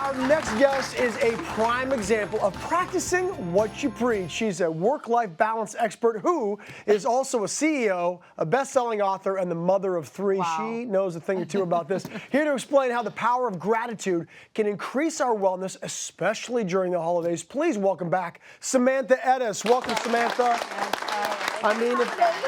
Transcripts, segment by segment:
Our next guest is a prime example of practicing what you preach. She's a work-life balance expert who is also a CEO, a best-selling author, and the mother of three. Wow. She knows a thing or two about this. Here to explain how the power of gratitude can increase our wellness, especially during the holidays. Please welcome back Samantha Ettus. Welcome, Samantha.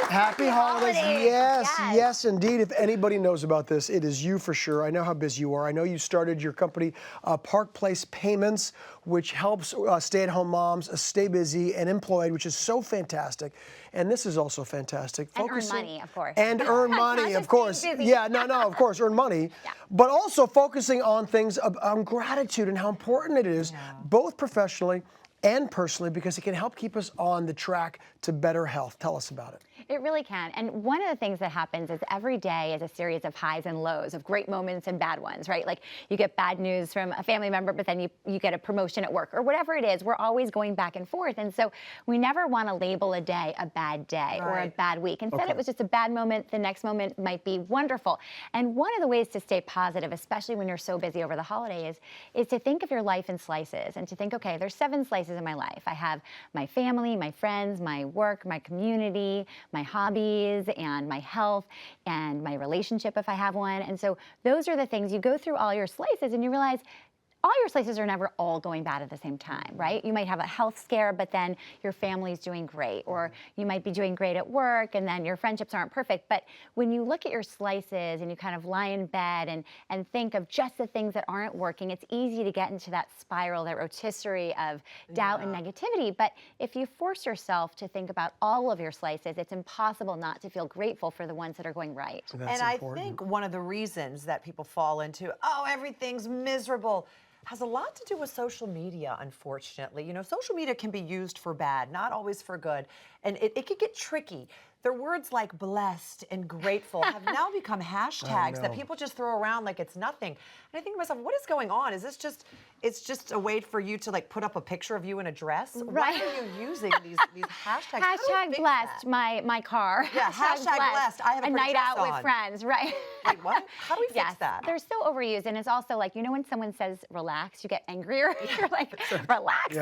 Happy holidays. Yes, indeed. If anybody knows about this, it is you for sure. I know how busy you are. I know you started your company, Park Place Payments, which helps stay-at-home moms stay busy and employed, which is so fantastic. And this is also fantastic. And earn money, of course. And earn money, of course. Yeah, no, of course, earn money. Yeah. But also focusing on things, on gratitude and how important it is, both professionally and personally, because it can help keep us on the track to better health. Tell us about it. It really can. And one of the things that happens is every day is a series of highs and lows, of great moments and bad ones, right? Like you get bad news from a family member, but then you get a promotion at work or whatever it is. We're always going back and forth. And so we never want to label a day a bad day or a bad week. Instead, it was just a bad moment. The next moment might be wonderful. And one of the ways to stay positive, especially when you're so busy over the holidays, is to think of your life in slices and to think, okay, there's 7 slices in my life. I have my family, my friends, my work, my community, my hobbies, and my health, and my relationship if I have one. And so those are the things. You go through all your slices and you realize all your slices are never all going bad at the same time, right? You might have a health scare, but then your family's doing great, or you might be doing great at work, and then your friendships aren't perfect. But when you look at your slices and you kind of lie in bed and think of just the things that aren't working, it's easy to get into that spiral, that rotisserie of doubt and negativity. But if you force yourself to think about all of your slices, it's impossible not to feel grateful for the ones that are going right. And I think one of the reasons that people fall into, oh, everything's miserable, has a lot to do with social media, unfortunately. You know, social media can be used for bad, not always for good. And it can get tricky. Their words like blessed and grateful have now become hashtags that people just throw around like it's nothing. And I think to myself, what is going on? Is this just, it's just a way for you to like put up a picture of you in a dress? Right. Why are you using these hashtags? Hashtag blessed, my car. Yeah, hashtag blessed. I have a night out on. with friends, right? Wait, what? How do we fix that? They're so overused, and it's also like, you know, when someone says relax, you get angrier. You're like, relax.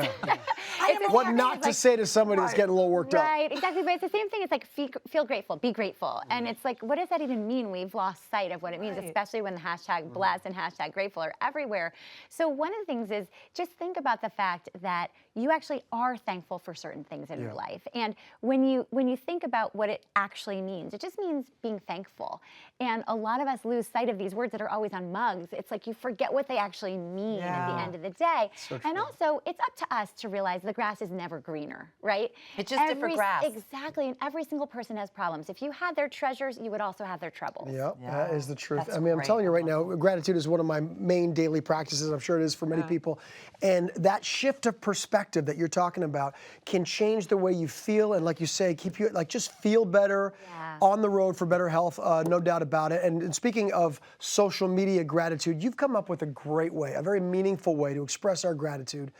What not to say to somebody who's getting a little worked up. Right, exactly. But it's the same thing. It's like feel grateful, be grateful. And it's like, what does that even mean? We've lost sight of what it means, especially when the hashtag blessed and hashtag grateful are everywhere. So one of the things is just think about the fact that you actually are thankful for certain things in your life. And when you think about what it actually means, it just means being thankful. And a lot of us lose sight of these words that are always on mugs. It's like you forget what they actually mean at the end of the day. So and also, it's up to us to realize the grass is never greener, right? It's just different grass. Exactly, and every single person has problems. If you had their treasures, you would also have their troubles. Yep, that is the truth. That's I mean, I'm great. telling you right now, gratitude is one of my main daily practices. I'm sure it is for many people. And that shift of perspective that you're talking about can change the way you feel, and like you say, keep you like just feel better on the road for better health, no doubt about it. And speaking of social media gratitude, you've come up with a great way, a very meaningful way to express our gratitude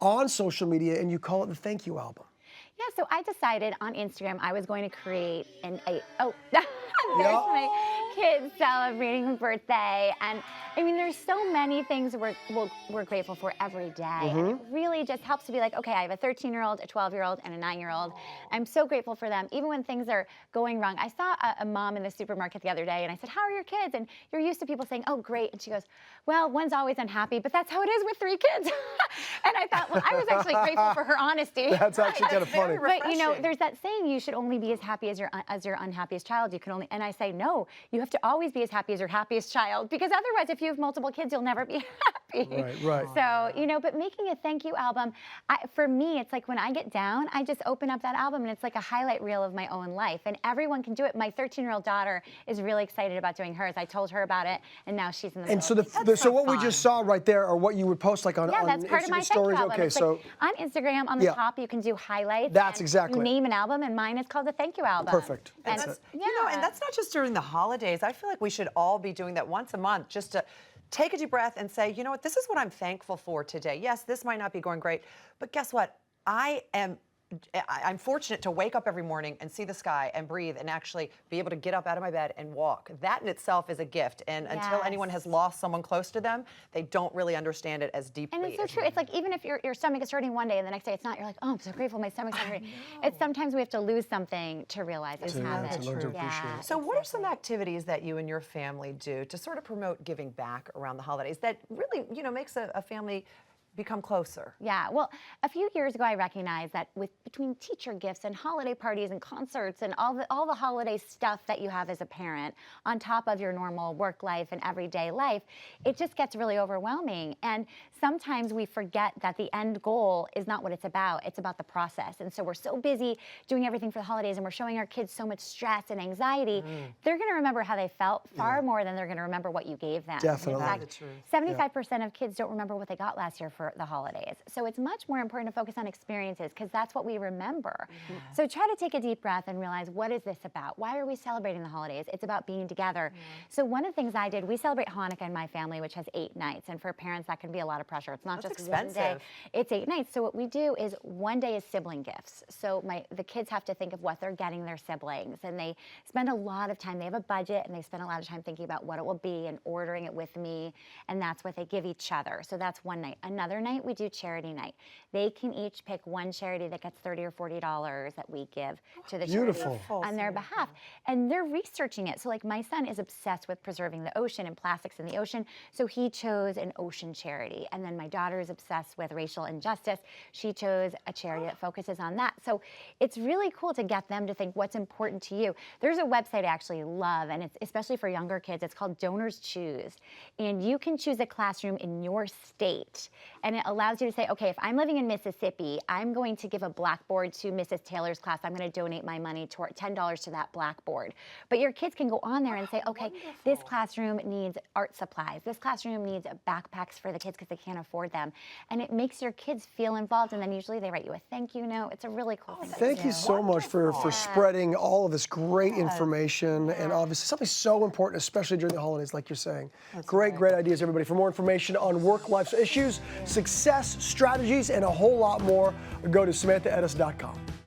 on social media, and you call it the Thank You album. Yeah, so I decided on Instagram I was going to create there's my kids celebrating a birthday. And I mean, there's so many things we're grateful for every day. And it really just helps to be like, okay, I have a 13-year-old, a 12-year-old, and a 9-year-old. I'm so grateful for them, even when things are going wrong. I saw a mom in the supermarket the other day, and I said, how are your kids? And you're used to people saying, oh, great. And she goes, well, one's always unhappy, but that's how it is with 3 kids. And I thought, well, I was actually grateful for her honesty. That's actually kind of funny. But you know, there's that saying, you should only be as happy as your unhappiest child. You can only, and I say, no, you have to always be as happy as your happiest child, because otherwise, if you have multiple kids, you'll never be happy. Right. So, you know, but making a thank you album, for me, it's like when I get down, I just open up that album and it's like a highlight reel of my own life, and everyone can do it. My 13-year-old daughter is really excited about doing hers. I told her about it, and now she's in the And so what we just saw right there are what you would post like on that's part of my Instagram thank you stories. album. Okay, it's so like on Instagram on the top you can do highlights. That's and exactly you name an album, and mine is called the Thank You album. Perfect. And that's, you know, and that's not just during the holidays. I feel like we should all be doing that once a month, just to take a deep breath and say, you know what, this is what I'm thankful for today. Yes, this might not be going great, but guess what? I am I'm fortunate to wake up every morning and see the sky and breathe and actually be able to get up out of my bed and walk. That in itself is a gift. And until anyone has lost someone close to them, they don't really understand it as deeply. And it's so true. It's like even if your stomach is hurting one day and the next day it's not, you're like, oh, I'm so grateful my stomach's not hurting. It's sometimes we have to lose something to realize it's habit. To learn to appreciate it. So what are some activities that you and your family do to sort of promote giving back around the holidays that really, makes a family become closer? Yeah, well, a few years ago, I recognized that between teacher gifts and holiday parties and concerts and all the holiday stuff that you have as a parent, on top of your normal work life and everyday life, it just gets really overwhelming. And sometimes we forget that the end goal is not what it's about. It's about the process. And so we're so busy doing everything for the holidays, and we're showing our kids so much stress and anxiety. They're going to remember how they felt far more than they're going to remember what you gave them. Definitely. In fact, 75% of kids don't remember what they got last year for the holidays. So it's much more important to focus on experiences because that's what we remember. So try to take a deep breath and realize, what is this about? Why are we celebrating the holidays? It's about being together. So one of the things I did, we celebrate Hanukkah in my family, which has 8 nights. And for parents, that can be a lot of pressure. It's not That's just one day. It's 8 nights. So what we do is one day is sibling gifts. So the kids have to think of what they're getting their siblings. And they spend a lot of time. They have a budget, and they spend a lot of time thinking about what it will be and ordering it with me. And that's what they give each other. So that's one night. Another night, we do charity night. They can each pick one charity that gets $30 or $40 that we give to the charity on their behalf. And they're researching it. So like my son is obsessed with preserving the ocean and plastics in the ocean. So he chose an ocean charity. And then my daughter is obsessed with racial injustice. She chose a charity that focuses on that. So it's really cool to get them to think what's important to you. There's a website I actually love, and it's especially for younger kids. It's called Donors Choose. And you can choose a classroom in your state. And it allows you to say, okay, if I'm living in Mississippi, I'm going to give a blackboard to Mrs. Taylor's class. I'm going to donate my money toward $10 to that blackboard. But your kids can go on there and say, okay, this classroom needs art supplies. This classroom needs backpacks for the kids because they can't afford them. And it makes your kids feel involved. And then usually they write you a thank you note. It's a really cool thing. Thank you so much for spreading all of this great information, and obviously something so important, especially during the holidays, like you're saying. Great ideas, everybody. For more information on work-life issues, success strategies, and a whole lot more, go to SamanthaEttus.com.